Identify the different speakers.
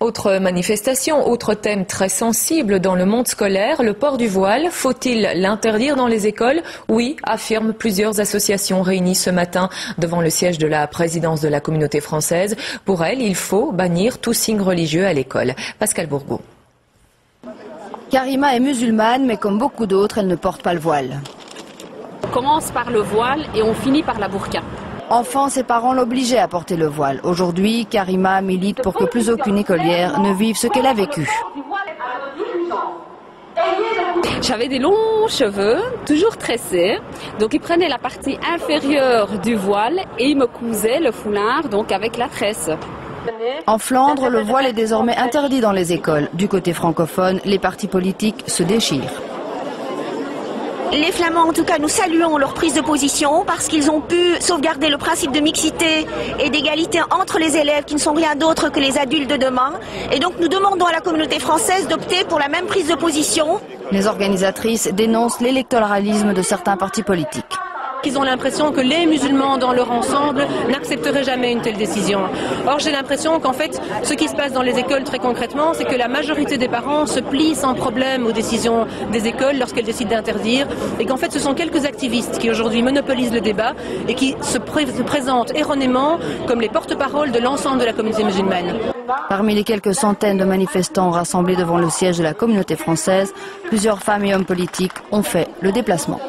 Speaker 1: Autre manifestation, autre thème très sensible dans le monde scolaire, le port du voile. Faut-il l'interdire dans les écoles? Oui, affirment plusieurs associations réunies ce matin devant le siège de la présidence de la communauté française. Pour elles, il faut bannir tout signe religieux à l'école. Pascal Bourgault.
Speaker 2: Karima est musulmane, mais comme beaucoup d'autres, elle ne porte pas le voile.
Speaker 3: On commence par le voile et on finit par la burqa.
Speaker 2: Enfant, ses parents l'obligeaient à porter le voile. Aujourd'hui, Karima milite pour que plus aucune écolière ne vive ce qu'elle a vécu.
Speaker 3: J'avais des longs cheveux, toujours tressés, donc ils prenaient la partie inférieure du voile et ils me cousaient le foulard donc avec la tresse.
Speaker 2: En Flandre, le voile est désormais interdit dans les écoles. Du côté francophone, les partis politiques se déchirent.
Speaker 4: Les Flamands, en tout cas, nous saluons leur prise de position parce qu'ils ont pu sauvegarder le principe de mixité et d'égalité entre les élèves qui ne sont rien d'autre que les adultes de demain. Et donc nous demandons à la communauté française d'opter pour la même prise de position.
Speaker 2: Les organisatrices dénoncent l'électoralisme de certains partis politiques.
Speaker 5: Ils ont l'impression que les musulmans dans leur ensemble n'accepteraient jamais une telle décision. Or j'ai l'impression qu'en fait ce qui se passe dans les écoles très concrètement, c'est que la majorité des parents se plient sans problème aux décisions des écoles lorsqu'elles décident d'interdire et qu'en fait ce sont quelques activistes qui aujourd'hui monopolisent le débat et qui se présentent erronément comme les porte-paroles de l'ensemble de la communauté musulmane.
Speaker 2: Parmi les quelques centaines de manifestants rassemblés devant le siège de la communauté française, plusieurs femmes et hommes politiques ont fait le déplacement.